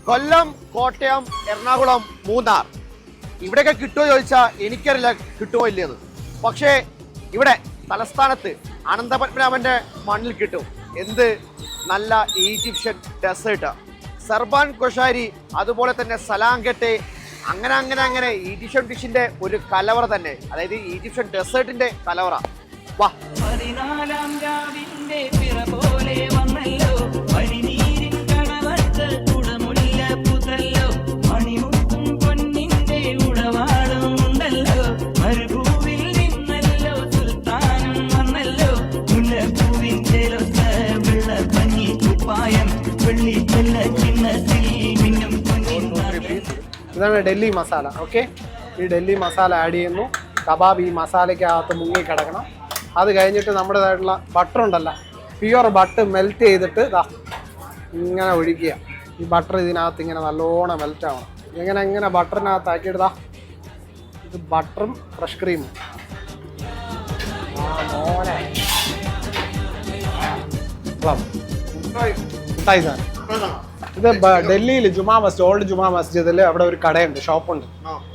കൊല്ലം, കോട്ടയം, എറണാകുളം, മൂന്നാർ ഇവിടെയൊക്കെ കിട്ടുമോ ചോദിച്ചാൽ എനിക്കറിയില്ല കിട്ടുമോ ഇല്ലെന്ന്. പക്ഷേ ഇവിടെ തലസ്ഥാനത്ത് അനന്തപത്മനാഭന്റെ മണ്ണിൽ കിട്ടും. എന്ത് നല്ല ഈജിപ്ഷ്യൻ ഡെസേർട്ട്, സർബാൻ കൊഷാരി, അതുപോലെ തന്നെ സലാങ്കട്ടെ, അങ്ങനെ ഈജിപ്ഷ്യൻ ഡിഷിന്റെ ഒരു കലവറ തന്നെ, അതായത് ഈജിപ്ഷ്യൻ ഡെസേർട്ടിന്റെ കലവറ. വാ. ഇതാണ് ഡൽഹി മസാല. ഓക്കെ, ഈ ഡൽഹി മസാല ആഡ് ചെയ്യുന്നു. കബാബ് ഈ മസാലയ്ക്കകത്ത് മുങ്ങി കിടക്കണം. അത് കഴിഞ്ഞിട്ട് നമ്മുടേതായിട്ടുള്ള ബട്ടർ ഉണ്ടല്ലോ, പ്യുവർ ബട്ടർ മെൽറ്റ് ചെയ്തിട്ട് ഇങ്ങനെ ഒഴിക്കുക. ഈ ബട്ടർ ഇതിനകത്ത് ഇങ്ങനെ നല്ലോണം മെൽറ്റ് ആവണം. ഇങ്ങനെ ബട്ടറിനകത്ത് ആക്കിയിടുതാ. ഇത് ബട്ടറും ഫ്രഷ് ക്രീമും. ഇത് ഡൽഹിയിൽ ജുമാ മസ്ജിദ്, ഓൾഡ് ജുമാ മസ്ജിദിൽ അവിടെ ഒരു കടയുണ്ട്, ഷോപ്പുണ്ട്.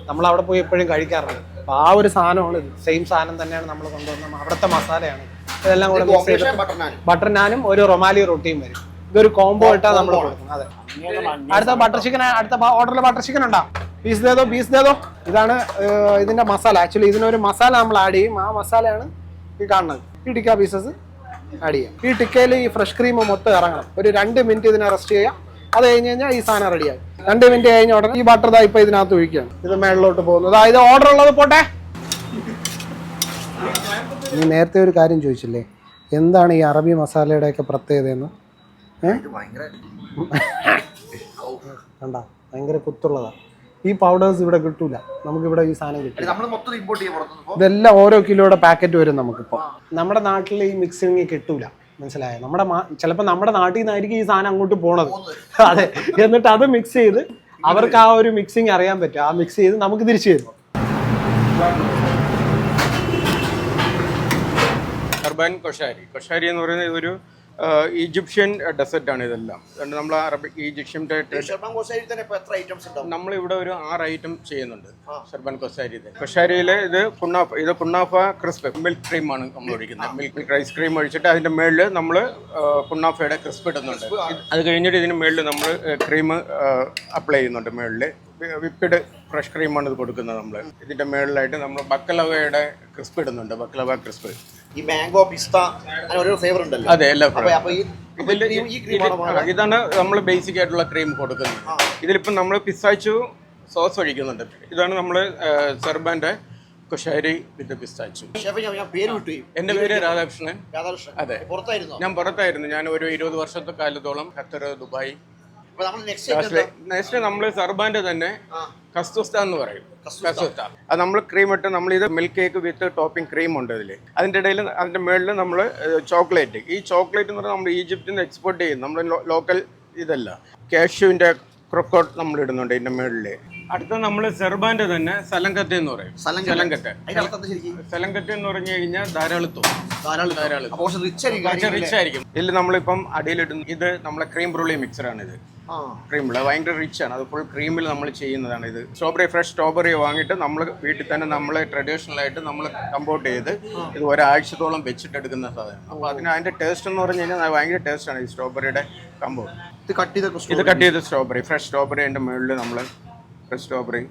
നമ്മൾ അവിടെ പോയി എപ്പോഴും കഴിക്കാറുണ്ട്. അപ്പൊ ആ ഒരു സാധനമാണ് ഇത്. സെയിം സാധനം തന്നെയാണ് നമ്മൾ കൊണ്ടുവന്നത്. അവിടുത്തെ മസാലയാണ്. ഇതെല്ലാം കൂടെ മിക്സ് ചെയ്ത് ബട്ടർ നാനും ഒരു റൊമാലി റൊട്ടിയും വരും. ഇതൊരു കോംബോ ഇട്ടാ നമ്മൾ കൊടുക്കുന്നത്. അതെ, അടുത്ത ബട്ടർ ചിക്കൻ, അടുത്ത ഓർഡറിൽ ബട്ടർ ചിക്കൻ ഉണ്ടാ. പീസ് ദേതോ. ഇതാണ് ഇതിന്റെ മസാല. ആക്ച്വലി ഇതിനൊരു മസാല നമ്മൾ ആഡ് ചെയ്യും. ആ മസാലയാണ് ഈ കാണുന്നത്. ഈ ടിക്ക പീസസ് ആഡ് ചെയ്യാം. ഈ ടിക്കയിൽ ഈ ഫ്രഷ് ക്രീം മൊത്തം ഇറങ്ങണം. ഒരു 2 മിനിറ്റ് ഇതിനെ റെസ്റ്റ് ചെയ്യാം. അത് കഴിഞ്ഞ് കഴിഞ്ഞാൽ ഈ സാധനം റെഡിയായി. 2 മിനിറ്റ് കഴിഞ്ഞ ഉടനെ ഈ ബട്ടർ ഇപ്പൊ ഇതിനകത്ത് ഒഴിക്കുകയാണ്. ഇത് മേളിലോട്ട് പോകുന്നത്. ഇത് ഓർഡർ ഉള്ളത് പോട്ടെ. നീ നേരത്തെ ഒരു കാര്യം ചോദിച്ചില്ലേ, എന്താണ് ഈ അറബി മസാലയുടെയൊക്കെ പ്രത്യേകതയെന്ന്? കണ്ട, ഭയങ്കര കുത്തുള്ളതാണ്. ഈ പൗഡേഴ്സ് ഇവിടെ കിട്ടൂല. നമുക്കിവിടെ ഈ സാധനം കിട്ടും. ഇതെല്ലാം ഓരോ കിലോയുടെ പാക്കറ്റ് വരും നമുക്കിപ്പോൾ. നമ്മുടെ നാട്ടിൽ ഈ മിക്സിങ് കിട്ടൂല, മനസ്സിലായോ? ചിലപ്പോൾ നമ്മുടെ നാട്ടിൽ നിന്നായിരിക്കും ഈ സാധനം അങ്ങോട്ട് പോണത്. അതെ, എന്നിട്ട് അത് മിക്സ് ചെയ്ത് അവർക്ക് ആ ഒരു മിക്സിങ് അറിയാൻ പറ്റും. ആ മിക്സ് ചെയ്ത് നമുക്ക് തിരിച്ചു തരും. സർബാൻ കൊഷാരി എന്ന് പറയുന്നത് ഒരു ഈജിപ്ഷ്യൻ ഡെസേർട്ട് ആണ്. ഇതെല്ലാം നമ്മൾ അറബിക് ഈജിപ്ഷ്യൻ്റെ നമ്മളിവിടെ ഒരു 6 ഐറ്റം ചെയ്യുന്നുണ്ട്. ഷർബാൻ കൊഷാരിയിൽ ഇത് കുണ്ണാഫ ക്രിസ്പ് മിൽക്ക് ക്രീമാണ് നമ്മൾ ഒഴിക്കുന്നത്. മിൽക്ക് ഐസ്ക്രീം ഒഴിച്ചിട്ട് അതിൻ്റെ മേളിൽ നമ്മൾ കുണ്ണാഫയുടെ ക്രിസ്പ് ഇടുന്നുണ്ട്. അത് കഴിഞ്ഞിട്ട് ഇതിന് മേളിൽ നമ്മൾ ക്രീം അപ്ലൈ ചെയ്യുന്നുണ്ട്. മേളിൽ വിപ്പിഡ് ഫ്രഷ് ക്രീമാണ് ഇത് കൊടുക്കുന്നത്. നമ്മൾ ഇതിൻ്റെ മേളിലായിട്ട് നമ്മൾ ബക്കലവയുടെ ക്രിസ്പ് ഇടുന്നുണ്ട്. ബക്കലവ ക്രിസ്പ്, ഈ മാംഗോ പിസ്ത ഓരോ ഫ്ലേവർ ഉണ്ടല്ലോ. അതെ, എല്ലാ ഇതാണ് നമ്മൾ ബേസിക് ആയിട്ടുള്ള ക്രീം കൊടുക്കുന്നത്. ഇതിലിപ്പം നമ്മൾ പിസ്താച്ചു സോസ് ഒഴിക്കുന്നുണ്ട്. ഇതാണ് നമ്മൾ സർബാന്റെ കൊഷാരി വിത്ത് പിസ്താച്ചു. എന്റെ പേര് രാധാകൃഷ്ണൻ. അതെ, ഞാൻ പുറത്തായിരുന്നു. ഞാൻ ഒരു 20 വർഷത്തെ കാലത്തോളം ഖത്തർ, ദുബായ്. നെക്സ്റ്റ് നമ്മൾ സർബാന്റെ തന്നെ കസ്തുസ്ത എന്ന് പറയും. കസ്തുസ്ത അത് നമ്മൾ ക്രീം ഇട്ട് നമ്മളിത് മിൽക്ക് കേക്ക് വിത്ത് ടോപ്പിംഗ് ക്രീം ഉണ്ട് ഇതിൽ. അതിൻ്റെ ഇടയിൽ അതിൻ്റെ മുകളിൽ നമ്മൾ ചോക്ലേറ്റ്. ഈ ചോക്ലേറ്റ് എന്ന് പറഞ്ഞാൽ നമ്മൾ ഈജിപ്തിൽ നിന്ന് എക്സ്പോർട്ട് ചെയ്യും. നമ്മൾ ലോക്കൽ ഇതല്ല. കാഷ്യൂവിൻ്റെ ക്രൊക്കോട്ട് നമ്മൾ ഇടുന്നുണ്ട് ഇതിൻ്റെ മുകളിൽ. അടുത്ത നമ്മൾ സെർബാന്റെ തന്നെ സലങ്കത്തെ എന്ന് പറയും. സലങ്കത്തെ എന്ന് പറഞ്ഞു കഴിഞ്ഞാൽ ധാരാളിത്വം. റിച്ച് ആയിരിക്കും. ഇതിൽ നമ്മളിപ്പം അടിയിലിടുന്നു. ഇത് നമ്മളെ ക്രീം ബ്രൂളി മിക്സറാണ്. ഇത് ക്രീമിൽ ഭയങ്കര റിച്ച് ആണ്. അത് ഫുൾ ക്രീമിൽ നമ്മൾ ചെയ്യുന്നതാണ്. ഇത് ഫ്രഷ് സ്ട്രോബെറി വാങ്ങിയിട്ട് നമ്മൾ വീട്ടിൽ തന്നെ നമ്മൾ ട്രഡീഷണൽ ആയിട്ട് നമ്മൾ കമ്പോർട്ട് ചെയ്ത് ഇത് ഒരാഴ്ചത്തോളം വെച്ചിട്ടെടുക്കുന്ന സാധനം. അപ്പോൾ അതിൻ്റെ ടേസ്റ്റ് എന്ന് പറഞ്ഞു കഴിഞ്ഞാൽ ഭയങ്കര ടേസ്റ്റാണ് ഈ സ്ട്രോബെറിയുടെ കമ്പോർട്ട്. ഇത് കട്ട് ചെയ്ത സ്ട്രോബെറി, ഫ്രഷ് സ്ട്രോബെറി അതിൻ്റെ മുകളിൽ നമ്മൾ ഫ്രഷ് സ്ട്രോബെറി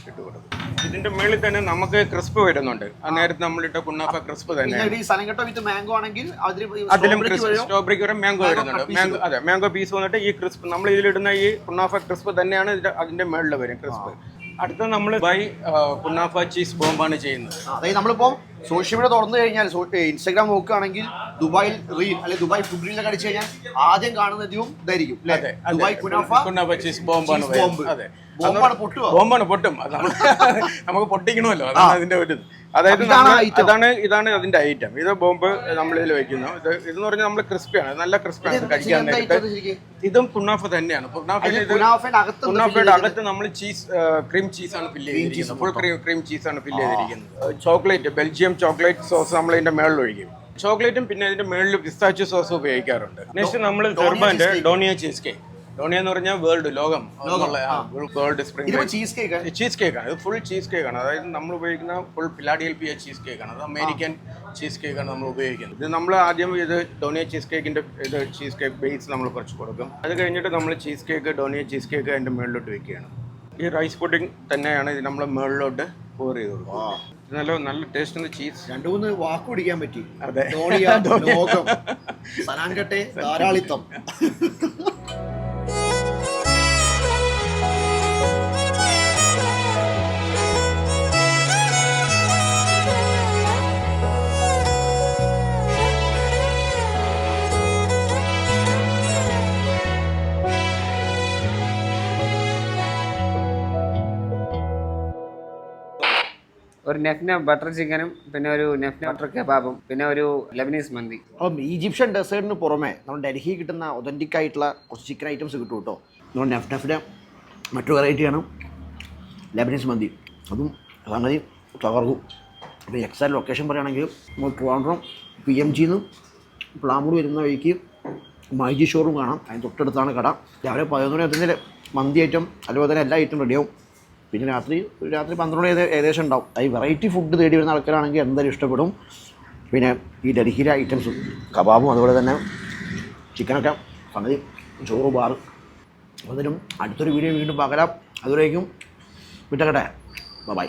ഇട്ട് കൊടുക്കും. ഇതിന്റെ മുകളിൽ തന്നെ നമുക്ക് ക്രിസ്പ് വരുന്നുണ്ട്. ആ നേരത്തെ നമ്മളിട്ട കുണ്ണാഫ ക്രിസ്പ് തന്നെ. അതിലും സ്ട്രോബെറിക്ക് ഒരു മാംഗോ വരുന്നുണ്ട്. അതെ, മാംഗോ പീസ് വന്നിട്ട് ഈ ക്രിസ്പ് നമ്മൾ ഇതിലിടുന്ന ഈ കുണ്ണാഫ ക്രിസ്പ് തന്നെയാണ് അതിന്റെ മുകളിൽ വരും ക്രിസ്പ്. അടുത്ത നമ്മൾ കുണ്ണാഫ ചീസ് ബോംബാണ് ചെയ്യുന്നത്. അതായത് നമ്മളിപ്പോ സോഷ്യൽ മീഡിയ തുറന്നു കഴിഞ്ഞാൽ ഇൻസ്റ്റാഗ്രാം നോക്കുകയാണെങ്കിൽ ദുബായിൽ റീൽ അല്ലെങ്കിൽ ദുബായ് ഫുഡ് റീലൊക്കെ അടിച്ചു കഴിഞ്ഞാൽ ആദ്യം കാണുന്നതും ഇതായിരിക്കും. ദുബായ് കുനാഫ ചീസ് ബോംബാണ്. അതെ, ബോംബാണ് പൊട്ടും. നമുക്ക് പൊട്ടിക്കണമല്ലോ, അതാണ് അതിന്റെ ഒരു ഇത്. അതായത് ഇതാണ് അതിന്റെ ഐറ്റം. ഇത് ബോംബ് നമ്മൾ ഇതിൽ വെക്കുന്നു. ഇതെന്ന് പറഞ്ഞാൽ നമ്മൾ ക്രിസ്പിയാണ്, നല്ല ക്രിസ്പിയാണ് കഴിക്കാൻ നേരത്തെ. ഇതും കുണ്ണാഫ തന്നെയാണ്. കുണ്ണാഫയുടെ അകത്ത് നമ്മൾ ക്രീം ചീസാണ് ഫില്ല് ചെയ്തിരിക്കുന്നത്. ഫുൾ ക്രീം ചീസാണ് ഫില്ല് ചെയ്തിരിക്കുന്നത്. ചോക്ലേറ്റ്, ബെൽജിയം ചോക്ലേറ്റ് സോസ് നമ്മൾ ഇതിന്റെ മേളിൽ ഒഴിക്കും. ചോക്ലേറ്റും പിന്നെ ഇതിന്റെ മേളിൽ പിസ്താച്ചു സോസ് ഉപയോഗിക്കാറുണ്ട്. നെക്സ്റ്റ് നമ്മൾ സെർബാന്റെ ഡോണിയ ചീസ് കേക്ക്. ഡോണിയ എന്ന് പറഞ്ഞാൽ വേൾഡ് ലോകം world spring cheese cake cheese കേക്കാണ്. ഇത് ഫുൾ ചീസ് കേക്കാണ്. അതായത് നമ്മൾ ഉപയോഗിക്കുന്ന ഫുൾ ഫിലാഡൽഫിയ ചീസ് കേക്കാണ്. അത് അമേരിക്കൻ ചീസ് കേക്കാണ് നമ്മൾ ഉപയോഗിക്കുന്നത്. ഇത് നമ്മൾ ആദ്യം ഇത് ഡോണിയ ചീസ് കേക്കിൻ്റെ ഇത് ചീസ് കേക്ക് ബേസ് നമ്മൾ കുറച്ച് കൊടുക്കും. അത് കഴിഞ്ഞിട്ട് നമ്മൾ cheese cake Donia cheese cake അതിൻ്റെ മുകളിലോട്ട് വെക്കുകയാണ്. ഈ റൈസ് പുഡിംഗ് തന്നെയാണ് ഇത് നമ്മൾ മുകളിലോട്ട് പോർ ചെയ്ത് കൊടുക്കും. നല്ല ടേസ്റ്റ് ചീസ്. 2-3 വാക്ക് പിടിക്കാൻ പറ്റി. അതെ, ലോകം സനാൻകട്ടെ ധാരാളിത്തം. ഒരു നെഫ്ന ബട്ടർ ചിക്കനും പിന്നെ ഒരു നെഫ്ന ബട്ടർ കബാബും പിന്നെ ഒരു ലെബനീസ് മന്തി. അപ്പം ഈജിപ്ഷ്യൻ ഡെസേർട്ടിന് പുറമെ നമ്മൾ ഡൽഹി കിട്ടുന്ന ഒതൻറ്റിക് ആയിട്ടുള്ള കുറച്ച് ചിക്കൻ ഐറ്റംസ് കിട്ടും കേട്ടോ. നമ്മൾ നെഫ്നെ മറ്റൊരു വെറൈറ്റിയാണ് ലെബനീസ് മന്തി. അതും സംഗതി തകർക്കും. അപ്പോൾ എക്സാക്ട് ലൊക്കേഷൻ പറയുകയാണെങ്കിൽ നമ്മൾ ട്രിവാൻഡ്രം PMGന്ന് പ്ലാമൂർ വരുന്ന വഴിക്ക് മൈജി ഷോറൂം കാണാം. അതിന് തൊട്ടടുത്താണ് കട. രാവിലെ 11 മന്തി ഐറ്റം അതുപോലെ തന്നെ എല്ലാ ഐറ്റം റെഡിയാവും. പിന്നെ രാത്രി 12 മണി ഏകദേശം ഉണ്ടാവും. ഈ വെറൈറ്റി ഫുഡ് തേടി വരുന്ന ആൾക്കാരാണെങ്കിൽ എന്തായാലും ഇഷ്ടപ്പെടും. പിന്നെ ഈ ഡൽഹിയിലെ ഐറ്റംസും കബാബും അതുപോലെ തന്നെ ചിക്കനൊക്കെ സംഗതി ചോറ് ബാറ്. അതിനും അടുത്തൊരു വീഡിയോ വീണ്ടും പകരാം. അതുവരേക്കും വിട്ടക്കട്ടെ. ബൈ.